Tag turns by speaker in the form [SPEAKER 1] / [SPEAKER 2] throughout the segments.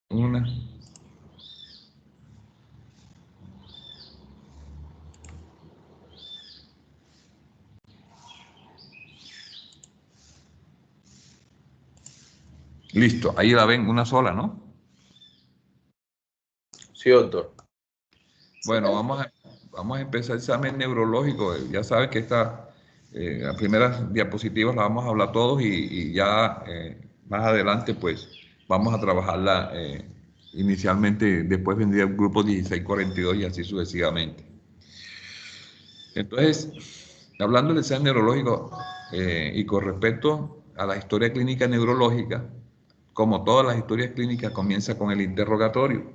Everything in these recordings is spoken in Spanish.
[SPEAKER 1] Una. Listo, ahí la ven, una sola, ¿no?
[SPEAKER 2] Sí, doctor.
[SPEAKER 1] Bueno, vamos a empezar el examen neurológico. Ya saben que las primeras diapositivas las vamos a hablar todos y ya más adelante pues vamos a trabajarla inicialmente, después vendría el grupo 1642 y así sucesivamente. Entonces, hablando del examen neurológico y con respecto a la historia clínica neurológica, como todas las historias clínicas comienza con el interrogatorio.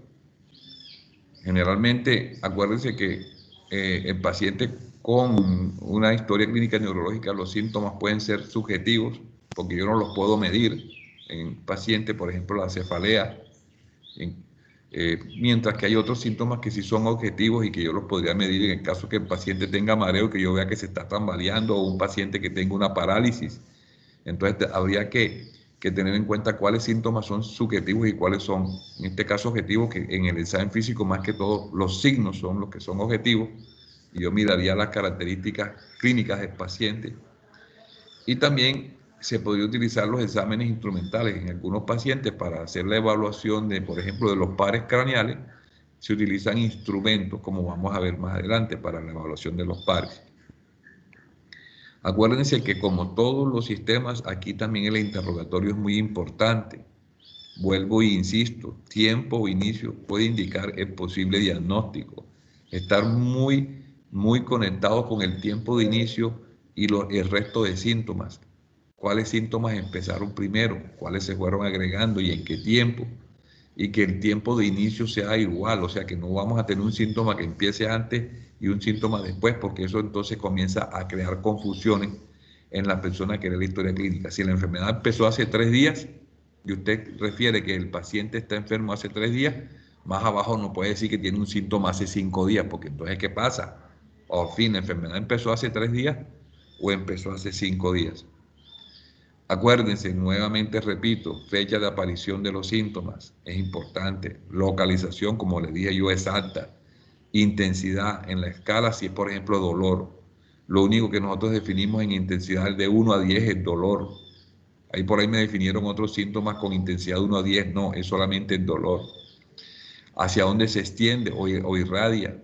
[SPEAKER 1] Generalmente, acuérdense que el paciente con una historia clínica neurológica, los síntomas pueden ser subjetivos, porque yo no los puedo medir en paciente, por ejemplo, la cefalea, mientras que hay otros síntomas que sí son objetivos y que yo los podría medir en el caso que el paciente tenga mareo, que yo vea que se está tambaleando, o un paciente que tenga una parálisis. Entonces habría que tener en cuenta cuáles síntomas son subjetivos y cuáles son, en este caso, objetivos, que en el examen físico más que todo los signos son los que son objetivos, y yo miraría las características clínicas del paciente. Y también se podría utilizar los exámenes instrumentales en algunos pacientes para hacer la evaluación de, por ejemplo, de los pares craneales. Se utilizan instrumentos, como vamos a ver más adelante, para la evaluación de los pares. Acuérdense que como todos los sistemas, aquí también el interrogatorio es muy importante. Vuelvo e insisto, tiempo o inicio puede indicar el posible diagnóstico. Estar muy conectado con el tiempo de inicio y el resto de síntomas. ¿Cuáles síntomas empezaron primero? ¿Cuáles se fueron agregando y en qué tiempo? Y que el tiempo de inicio sea igual, o sea que no vamos a tener un síntoma que empiece antes y un síntoma después, porque eso entonces comienza a crear confusiones en la persona que lee la historia clínica. Si la enfermedad empezó hace 3 días y usted refiere que el paciente está enfermo hace 3 días, más abajo no puede decir que tiene un síntoma hace 5 días, porque entonces ¿qué pasa? O fin, la enfermedad empezó hace 3 días o empezó hace 5 días. Acuérdense, nuevamente repito, fecha de aparición de los síntomas, es importante. Localización, como les dije yo, exacta. Intensidad en la escala, si es por ejemplo dolor. Lo único que nosotros definimos en intensidad de 1 a 10 es dolor. Ahí por ahí me definieron otros síntomas con intensidad de 1 a 10, no, es solamente el dolor. Hacia dónde se extiende o irradia,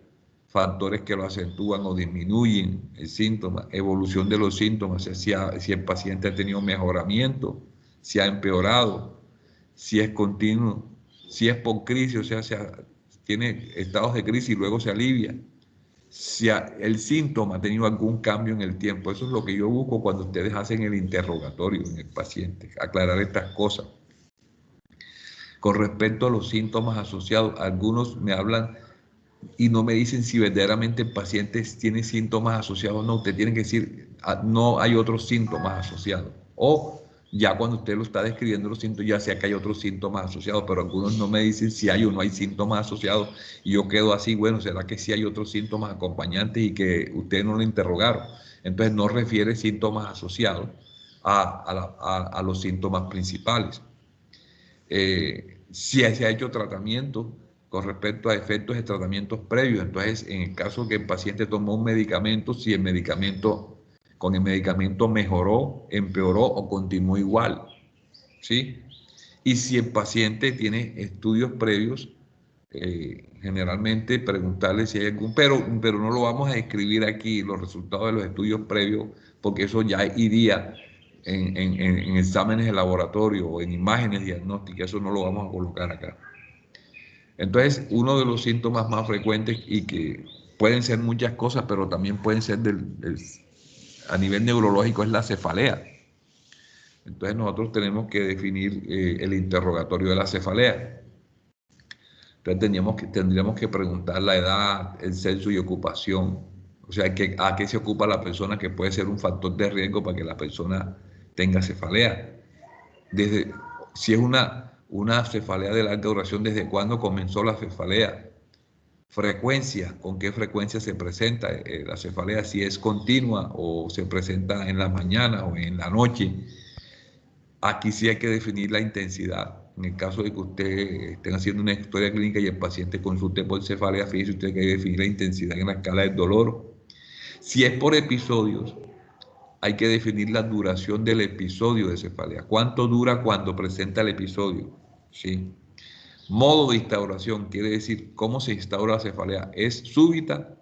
[SPEAKER 1] factores que lo acentúan o disminuyen el síntoma, evolución de los síntomas, si el paciente ha tenido mejoramiento, si ha empeorado, si es continuo, si es por crisis, o sea, tiene estados de crisis y luego se alivia, si el síntoma ha tenido algún cambio en el tiempo. Eso es lo que yo busco cuando ustedes hacen el interrogatorio en el paciente, aclarar estas cosas. Con respecto a los síntomas asociados, algunos me hablan y no me dicen si verdaderamente el paciente tiene síntomas asociados o no. Usted tiene que decir, no hay otros síntomas asociados. O ya cuando usted lo está describiendo los síntomas, ya sea que hay otros síntomas asociados, pero algunos no me dicen si hay o no hay síntomas asociados. Y yo quedo así, bueno, ¿será que sí hay otros síntomas acompañantes y que ustedes no lo interrogaron? Entonces no refiere síntomas asociados a los síntomas principales. Si se ha hecho tratamiento con respecto a efectos de tratamientos previos. Entonces, en el caso que el paciente tomó un medicamento, si el medicamento, con el medicamento mejoró, empeoró o continuó igual, ¿sí? Y si el paciente tiene estudios previos, generalmente preguntarle si hay algún, pero no lo vamos a escribir aquí, los resultados de los estudios previos, porque eso ya iría en exámenes de laboratorio o en imágenes diagnósticas, eso no lo vamos a colocar acá. Entonces, uno de los síntomas más frecuentes y que pueden ser muchas cosas, pero también pueden ser a nivel neurológico, es la cefalea. Entonces, nosotros tenemos que definir el interrogatorio de la cefalea. Entonces, tendríamos que preguntar la edad, el sexo y ocupación. O sea, a qué se ocupa la persona, que puede ser un factor de riesgo para que la persona tenga cefalea. Si es una cefalea de larga duración, ¿desde cuándo comenzó la cefalea? Frecuencia, ¿con qué frecuencia se presenta la cefalea? Si es continua o se presenta en la mañana o en la noche. Aquí sí hay que definir la intensidad. En el caso de que usted estén haciendo una historia clínica y el paciente consulte por cefalea, fíjese usted que hay que definir la intensidad en la escala del dolor. Si es por episodios, hay que definir la duración del episodio de cefalea. ¿Cuánto dura cuando presenta el episodio? ¿Sí? Modo de instauración, quiere decir cómo se instaura la cefalea. ¿Es súbita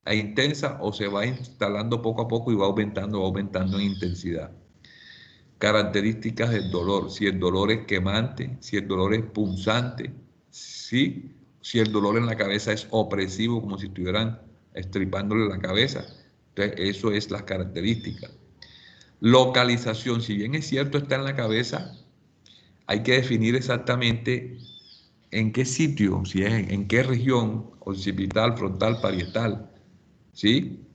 [SPEAKER 1] e intensa o se va instalando poco a poco y va aumentando en intensidad? Características del dolor, si el dolor es quemante, si el dolor es punzante, ¿sí? Si el dolor en la cabeza es opresivo, como si estuvieran estripándole la cabeza. Entonces, eso es las características. Localización, si bien es cierto está en la cabeza, hay que definir exactamente en qué sitio, si es en qué región, occipital, frontal, parietal, ¿sí?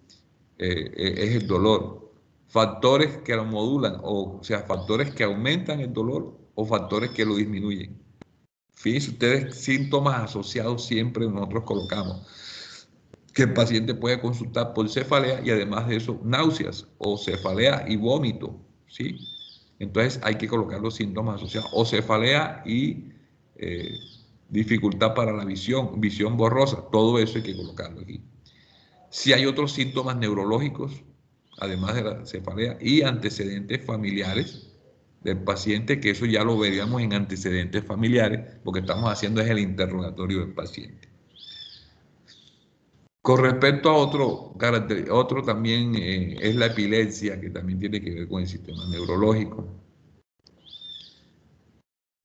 [SPEAKER 1] Es el dolor. Factores que lo modulan, o sea, factores que aumentan el dolor o factores que lo disminuyen. Fíjense ustedes, síntomas asociados siempre nosotros colocamos que el paciente puede consultar por cefalea y además de eso, náuseas o cefalea y vómito, ¿sí? Entonces hay que colocar los síntomas asociados, o cefalea y eh, dificultad para la visión, visión borrosa, todo eso hay que colocarlo aquí. Si hay otros síntomas neurológicos, además de la cefalea, y antecedentes familiares del paciente, que eso ya lo veríamos en antecedentes familiares, porque estamos haciendo es el interrogatorio del paciente. Con respecto a otro también es la epilepsia, que también tiene que ver con el sistema neurológico.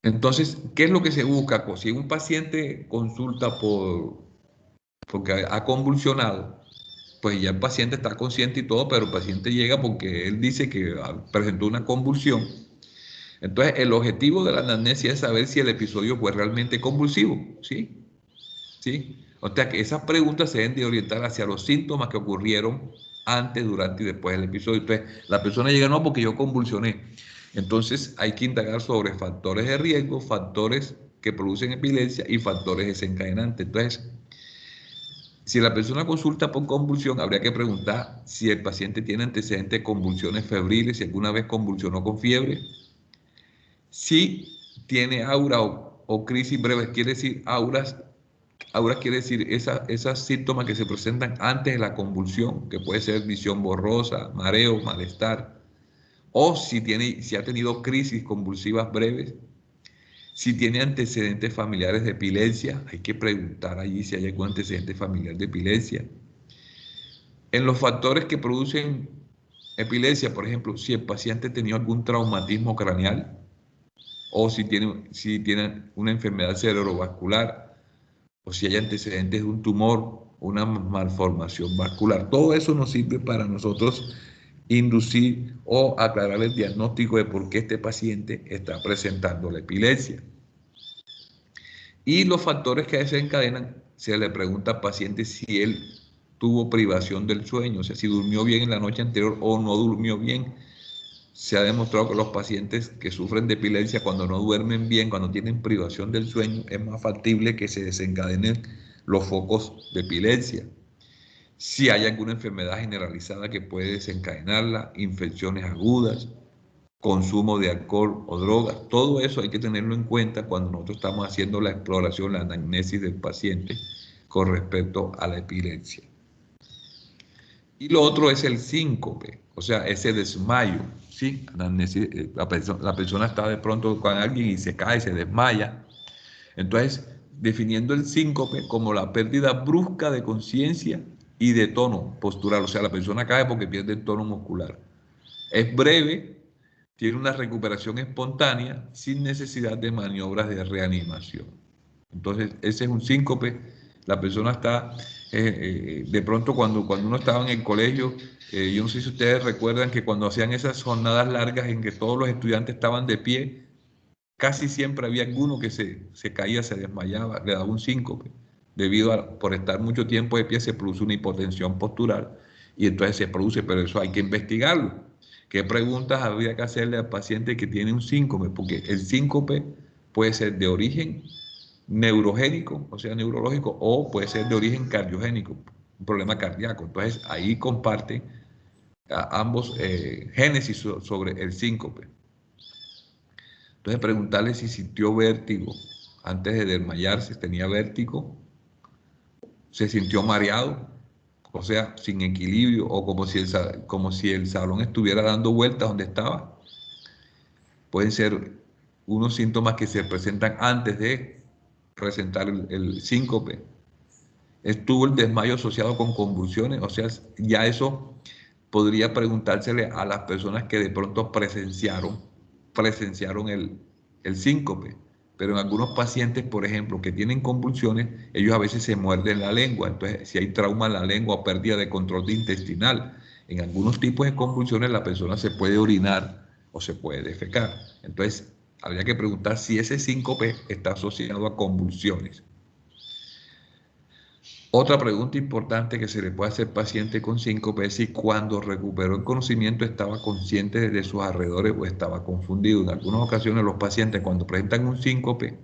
[SPEAKER 1] Entonces, ¿qué es lo que se busca? Pues, si un paciente consulta porque ha convulsionado, pues ya el paciente está consciente y todo, pero el paciente llega porque él dice que presentó una convulsión. Entonces, el objetivo de la anamnesia es saber si el episodio fue realmente convulsivo, ¿sí? ¿Sí? O sea, que esas preguntas se deben de orientar hacia los síntomas que ocurrieron antes, durante y después del episodio. Entonces, la persona llega, no, porque yo convulsioné. Entonces, hay que indagar sobre factores de riesgo, factores que producen epilepsia y factores desencadenantes. Entonces, si la persona consulta por convulsión, habría que preguntar si el paciente tiene antecedentes de convulsiones febriles, si alguna vez convulsionó con fiebre, si tiene aura o crisis breves, quiere decir auras quiere decir esas síntomas que se presentan antes de la convulsión, que puede ser visión borrosa, mareo, malestar, o si ha tenido crisis convulsivas breves. Si tiene antecedentes familiares de epilepsia, hay que preguntar allí si hay algún antecedente familiar de epilepsia. En los factores que producen epilepsia, por ejemplo, si el paciente ha tenido algún traumatismo craneal o si tiene una enfermedad cerebrovascular o si hay antecedentes de un tumor, una malformación vascular. Todo eso nos sirve para nosotros inducir o aclarar el diagnóstico de por qué este paciente está presentando la epilepsia. Y los factores que desencadenan, se le pregunta al paciente si él tuvo privación del sueño, o sea, si durmió bien en la noche anterior o no durmió bien. Se ha demostrado que los pacientes que sufren de epilepsia, cuando no duermen bien, cuando tienen privación del sueño, es más factible que se desencadenen los focos de epilepsia. Si hay alguna enfermedad generalizada que puede desencadenarla, infecciones agudas, consumo de alcohol o drogas, todo eso hay que tenerlo en cuenta cuando nosotros estamos haciendo la exploración, la anamnesis del paciente con respecto a la epilepsia. Y lo otro es el síncope, o sea, ese desmayo, ¿sí? La persona está de pronto con alguien y se cae, se desmaya. Entonces, definiendo el síncope como la pérdida brusca de conciencia y de tono postural, o sea, la persona cae porque pierde el tono muscular. Es breve, tiene una recuperación espontánea sin necesidad de maniobras de reanimación. Entonces, ese es un síncope. La persona está, de pronto cuando uno estaba en el colegio, yo no sé si ustedes recuerdan que cuando hacían esas jornadas largas en que todos los estudiantes estaban de pie, casi siempre había alguno que se caía, se desmayaba, le daba un síncope. Debido a, por estar mucho tiempo de pie, se produce una hipotensión postural y entonces se produce, pero eso hay que investigarlo. ¿Qué preguntas habría que hacerle al paciente que tiene un síncope? Porque el síncope puede ser de origen neurogénico, o sea, neurológico, o puede ser de origen cardiogénico, un problema cardíaco. Entonces, ahí comparte ambos génesis sobre el síncope. Entonces preguntarle si sintió vértigo antes de desmayarse, tenía vértigo, se sintió mareado, o sea, sin equilibrio, o como si el salón estuviera dando vueltas donde estaba. Pueden ser unos síntomas que se presentan antes de presentar el síncope. Estuvo el desmayo asociado con convulsiones, o sea, ya eso podría preguntársele a las personas que de pronto presenciaron el síncope. Pero en algunos pacientes, por ejemplo, que tienen convulsiones, ellos a veces se muerden la lengua. Entonces, si hay trauma en la lengua o pérdida de control intestinal, en algunos tipos de convulsiones la persona se puede orinar o se puede defecar. Entonces, habría que preguntar si ese síncope está asociado a convulsiones. Otra pregunta importante que se le puede hacer al paciente con síncope es si cuando recuperó el conocimiento estaba consciente de sus alrededores o estaba confundido. En algunas ocasiones los pacientes cuando presentan un síncope,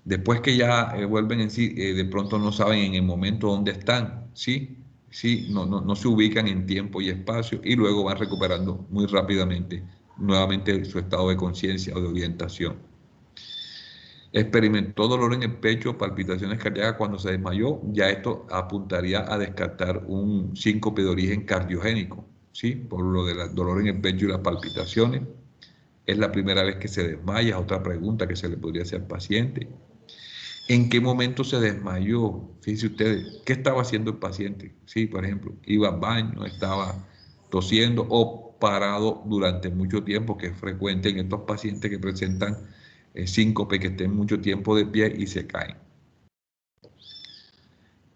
[SPEAKER 1] después que ya vuelven en sí, de pronto no saben en el momento dónde están, ¿sí? Sí, no se ubican en tiempo y espacio y luego van recuperando muy rápidamente nuevamente su estado de conciencia o de orientación. Experimentó dolor en el pecho, palpitaciones cardíacas cuando se desmayó, ya esto apuntaría a descartar un síncope de origen cardiogénico, ¿sí? Por lo del dolor en el pecho y las palpitaciones. Es la primera vez que se desmaya, es otra pregunta que se le podría hacer al paciente. ¿En qué momento se desmayó? Fíjense ustedes, ¿qué estaba haciendo el paciente? Sí, por ejemplo, iba al baño, estaba tosiendo o parado durante mucho tiempo, que es frecuente en estos pacientes que presentan síncope, que estén mucho tiempo de pie y se caen.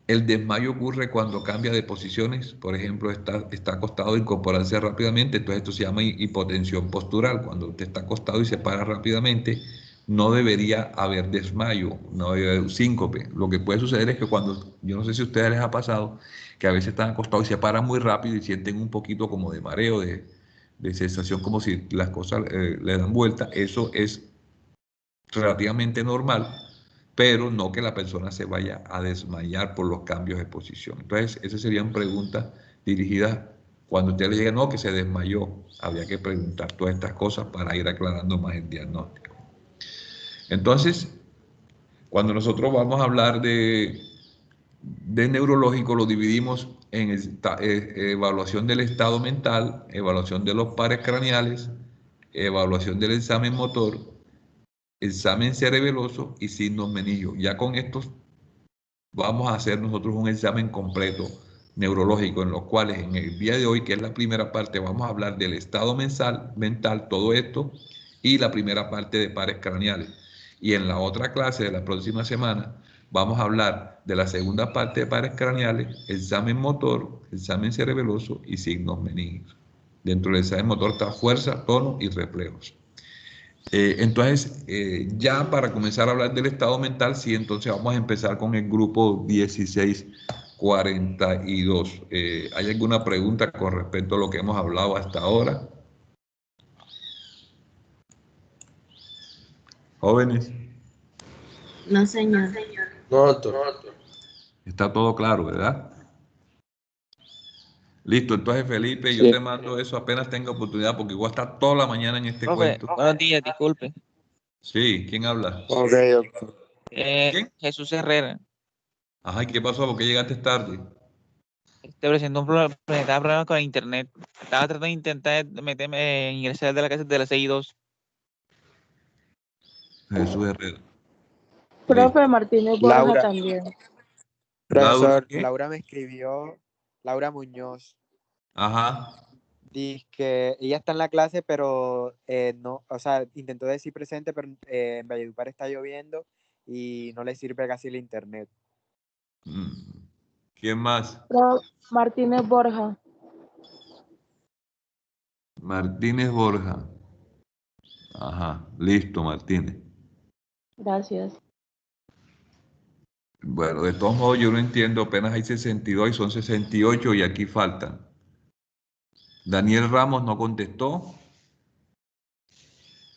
[SPEAKER 1] El desmayo ocurre cuando cambia de posiciones, por ejemplo, está acostado e incorporarse rápidamente, entonces esto se llama hipotensión postural. Cuando usted está acostado y se para rápidamente, no debería haber desmayo, no debería haber síncope. Lo que puede suceder es que cuando, yo no sé si a ustedes les ha pasado, que a veces están acostados y se paran muy rápido y sienten un poquito como de mareo, de sensación como si las cosas le dan vuelta, eso es relativamente normal, pero no que la persona se vaya a desmayar por los cambios de posición. Entonces, esas serían preguntas dirigidas cuando usted le diga, no, que se desmayó. Habría que preguntar todas estas cosas para ir aclarando más el diagnóstico. Entonces, cuando nosotros vamos a hablar de neurológico, lo dividimos en evaluación del estado mental, evaluación de los pares craneales, evaluación del examen motor, examen cerebeloso y signos menillos. Ya con estos vamos a hacer nosotros un examen completo neurológico en los cuales en el día de hoy, que es la primera parte, vamos a hablar del estado mental, todo esto, y la primera parte de pares craneales. Y en la otra clase de la próxima semana vamos a hablar de la segunda parte de pares craneales, examen motor, examen cerebeloso y signos meningios. Dentro del examen motor está fuerza, tono y reflejos. Entonces, ya para comenzar a hablar del estado mental, sí, entonces vamos a empezar con el grupo 1642. ¿Hay alguna pregunta con respecto a lo que hemos hablado hasta ahora? Jóvenes,
[SPEAKER 2] No, señor.
[SPEAKER 3] No, doctor.
[SPEAKER 1] está todo claro, ¿verdad? Listo, entonces Felipe, yo
[SPEAKER 3] Sí.
[SPEAKER 1] te mando eso apenas tenga oportunidad, porque igual está toda la mañana en este
[SPEAKER 4] Profe,
[SPEAKER 1] cuento.
[SPEAKER 4] buenos días, disculpe.
[SPEAKER 1] Sí, ¿quién habla?
[SPEAKER 3] Ok, doctor.
[SPEAKER 1] ¿Quién?
[SPEAKER 4] Jesús Herrera.
[SPEAKER 1] Ajá, ¿y qué pasó? ¿Por qué llegaste tarde?
[SPEAKER 4] Presentó presentaba problemas con el internet. Estaba tratando de intentar meterme, ingresar de la casa de la 6
[SPEAKER 1] Jesús Herrera.
[SPEAKER 2] Profe
[SPEAKER 1] Listo.
[SPEAKER 2] Martínez Borja
[SPEAKER 3] Laura,
[SPEAKER 2] también.
[SPEAKER 1] Laura,
[SPEAKER 3] profesor,
[SPEAKER 1] ¿qué?
[SPEAKER 3] Laura me escribió, Laura Muñoz,
[SPEAKER 1] Ajá.
[SPEAKER 3] dice que ella está en la clase, pero no, o sea, intentó decir presente, pero en Valledupar está lloviendo y no le sirve casi el internet.
[SPEAKER 1] ¿Quién más?
[SPEAKER 2] Martínez Borja.
[SPEAKER 1] Martínez Borja. Ajá, listo, Martínez.
[SPEAKER 2] Gracias.
[SPEAKER 1] Bueno, de todos modos yo no entiendo, apenas hay 62 y son 68 y aquí faltan. Daniel Ramos no contestó.